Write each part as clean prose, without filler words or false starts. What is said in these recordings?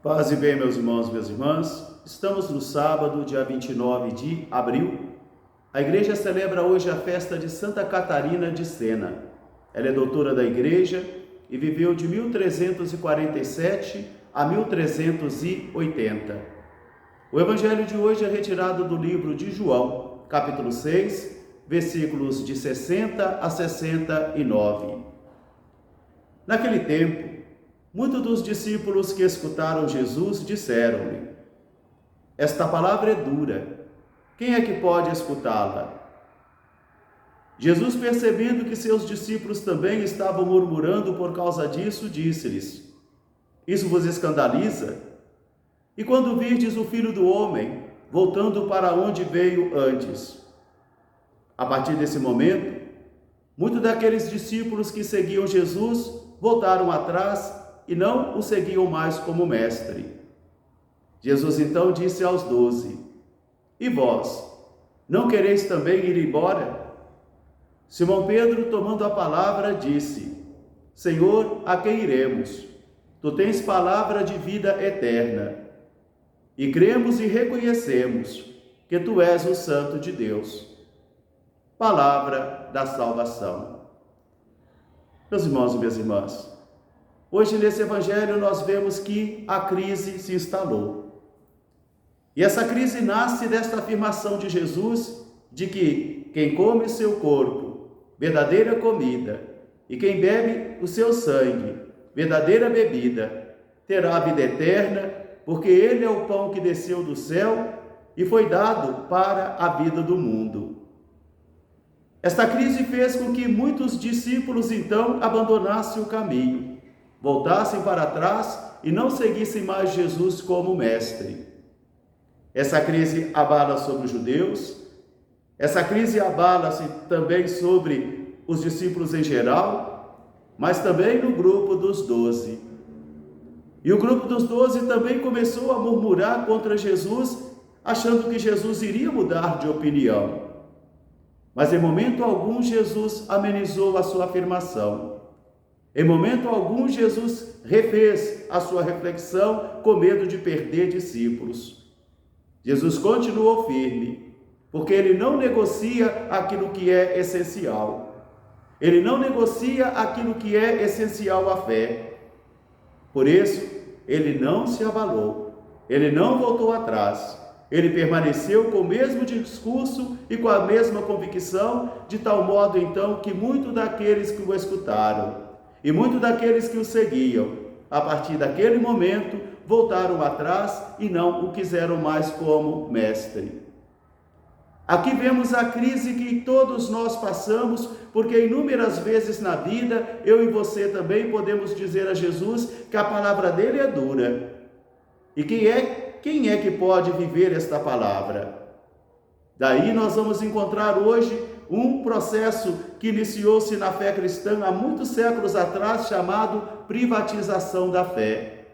Paz e bem, meus irmãos e minhas irmãs. Estamos no sábado, dia 29 de abril. A igreja celebra hoje a festa de Santa Catarina de Sena. Ela é doutora da igreja e viveu de 1347 a 1380. O evangelho de hoje é retirado do livro de João, capítulo 6, versículos de 60 a 69. Naquele tempo, muitos dos discípulos que escutaram Jesus disseram-lhe: esta palavra é dura, quem é que pode escutá-la? Jesus, percebendo que seus discípulos também estavam murmurando por causa disso, disse-lhes: isso vos escandaliza? E quando virdes o Filho do Homem voltando para onde veio antes? A partir desse momento, muitos daqueles discípulos que seguiam Jesus voltaram atrás e não o seguiam mais como mestre. Jesus então disse aos 12: e vós, não quereis também ir embora? Simão Pedro, tomando a palavra, disse: Senhor, a quem iremos? Tu tens palavra de vida eterna. E cremos e reconhecemos que tu és o Santo de Deus. Palavra da salvação. Meus irmãos e minhas irmãs, hoje nesse evangelho nós vemos que a crise se instalou. E essa crise nasce desta afirmação de Jesus de que quem come o seu corpo, verdadeira comida, e quem bebe o seu sangue, verdadeira bebida, terá a vida eterna, porque ele é o pão que desceu do céu e foi dado para a vida do mundo. Esta crise fez com que muitos discípulos então abandonassem o caminho, voltassem para trás e não seguissem mais Jesus como mestre. Essa crise abala sobre os judeus, essa crise abala-se também sobre os discípulos em geral, mas também no grupo dos 12. E o grupo dos 12 também começou a murmurar contra Jesus, achando que Jesus iria mudar de opinião. Mas em momento algum Jesus amenizou a sua afirmação. Em momento algum Jesus refez a sua reflexão com medo de perder discípulos. Jesus continuou firme, porque ele não negocia aquilo que é essencial. Ele não negocia aquilo que é essencial à fé. Por isso, ele não se abalou, ele não voltou atrás. Ele permaneceu com o mesmo discurso e com a mesma convicção, de tal modo então que muitos daqueles que o escutaram e muitos daqueles que o seguiam, a partir daquele momento, voltaram atrás e não o quiseram mais como mestre. Aqui vemos a crise que todos nós passamos, porque inúmeras vezes na vida, eu e você também podemos dizer a Jesus que a palavra dele é dura. E quem é que pode viver esta palavra? Daí nós vamos encontrar hoje um processo que iniciou-se na fé cristã há muitos séculos atrás, chamado privatização da fé,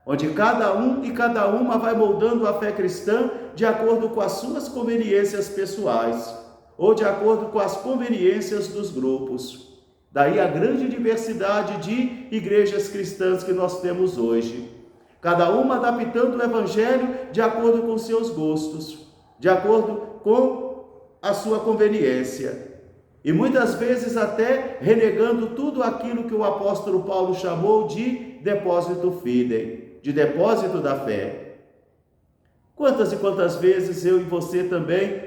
onde cada um e cada uma vai moldando a fé cristã de acordo com as suas conveniências pessoais, ou de acordo com as conveniências dos grupos. Daí a grande diversidade de igrejas cristãs que nós temos hoje, cada uma adaptando o evangelho de acordo com seus gostos, de acordo com a sua conveniência, e muitas vezes até renegando tudo aquilo que o apóstolo Paulo chamou de depósito fidei, de depósito da fé. Quantas e quantas vezes eu e você também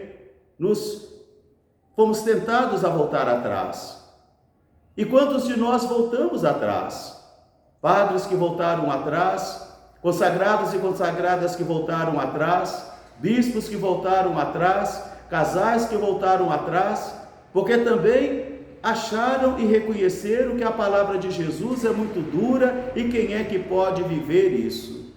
fomos tentados a voltar atrás? E quantos de nós voltamos atrás? Padres que voltaram atrás, consagrados e consagradas que voltaram atrás, bispos que voltaram atrás, casais que voltaram atrás, porque também acharam e reconheceram que a palavra de Jesus é muito dura e quem é que pode viver isso?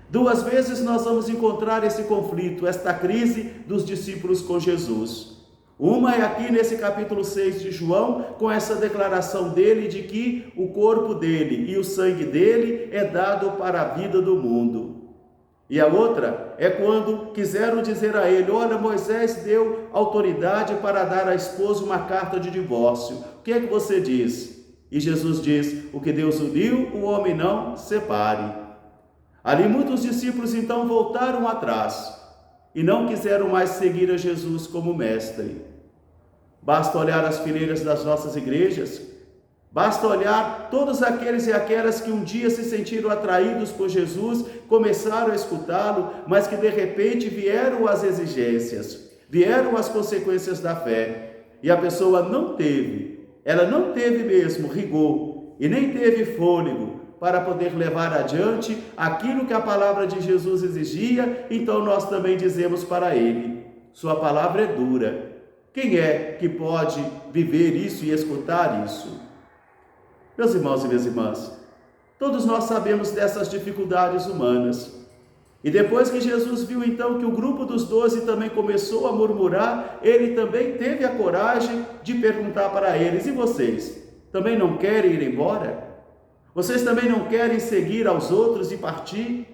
Duas vezes nós vamos encontrar esse conflito, esta crise dos discípulos com Jesus. Uma é aqui nesse capítulo 6 de João, com essa declaração dele de que o corpo dele e o sangue dele é dado para a vida do mundo. E a outra é quando quiseram dizer a ele: olha, Moisés deu autoridade para dar à esposa uma carta de divórcio. O que é que você diz? E Jesus diz: o que Deus uniu, o homem não separe. Ali muitos discípulos então voltaram atrás e não quiseram mais seguir a Jesus como mestre. Basta olhar as fileiras das nossas igrejas, basta olhar todos aqueles e aquelas que um dia se sentiram atraídos por Jesus, começaram a escutá-lo, mas que de repente vieram as exigências, vieram as consequências da fé, e a pessoa não teve mesmo rigor e nem teve fôlego para poder levar adiante aquilo que a palavra de Jesus exigia. Então nós também dizemos para ele: sua palavra é dura. Quem é que pode viver isso e escutar isso? Meus irmãos e minhas irmãs, todos nós sabemos dessas dificuldades humanas. E depois que Jesus viu então que o grupo dos 12 também começou a murmurar, ele também teve a coragem de perguntar para eles: e vocês, também não querem ir embora? Vocês também não querem seguir aos outros e partir?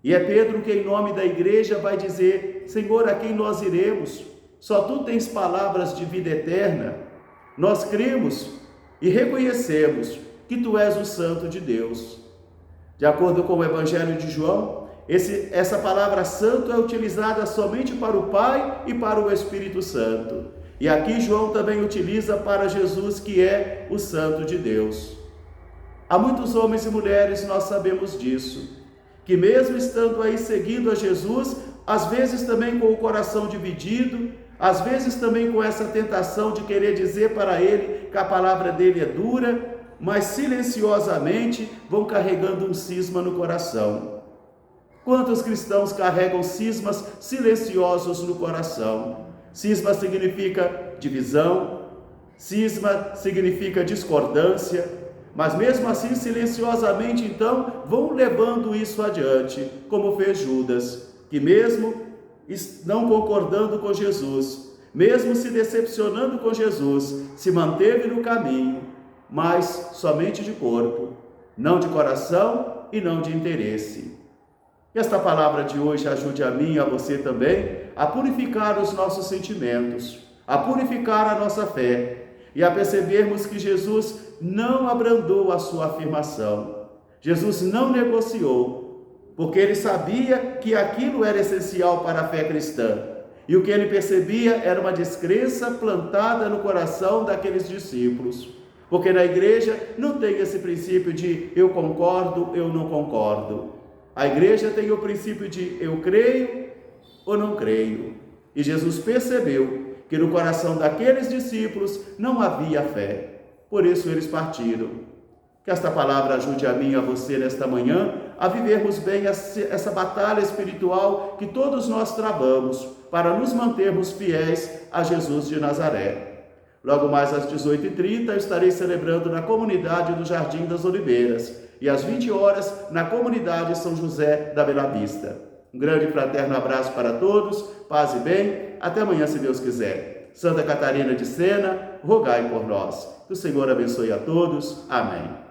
E é Pedro que em nome da igreja vai dizer: Senhor, a quem nós iremos? Só tu tens palavras de vida eterna. Nós cremos e reconhecemos que tu és o Santo de Deus. De acordo com o Evangelho de João, essa palavra santo é utilizada somente para o Pai e para o Espírito Santo. E aqui João também utiliza para Jesus, que é o Santo de Deus. Há muitos homens e mulheres, nós sabemos disso, que mesmo estando aí seguindo a Jesus, às vezes também com o coração dividido, às vezes também com essa tentação de querer dizer para ele que a palavra dele é dura, mas silenciosamente vão carregando um cisma no coração. Quantos cristãos carregam cismas silenciosos no coração? Cisma significa divisão, cisma significa discordância, mas mesmo assim silenciosamente então vão levando isso adiante, como fez Judas, que mesmo não concordando com Jesus, mesmo se decepcionando com Jesus, se manteve no caminho, mas somente de corpo, não de coração e não de interesse. Que esta palavra de hoje ajude a mim e a você também a purificar os nossos sentimentos, a purificar a nossa fé e a percebermos que Jesus não abrandou a sua afirmação. Jesus não negociou, porque ele sabia que aquilo era essencial para a fé cristã. E o que ele percebia era uma descrença plantada no coração daqueles discípulos. Porque na igreja não tem esse princípio de eu concordo, eu não concordo. A igreja tem o princípio de eu creio ou não creio. E Jesus percebeu que no coração daqueles discípulos não havia fé. Por isso eles partiram. Que esta palavra ajude a mim e a você nesta manhã a vivermos bem essa batalha espiritual que todos nós travamos para nos mantermos fiéis a Jesus de Nazaré. Logo mais às 18h30 eu estarei celebrando na comunidade do Jardim das Oliveiras e às 20 horas na comunidade São José da Bela Vista. Um grande e fraterno abraço para todos, paz e bem, até amanhã se Deus quiser. Santa Catarina de Sena, rogai por nós. Que o Senhor abençoe a todos. Amém.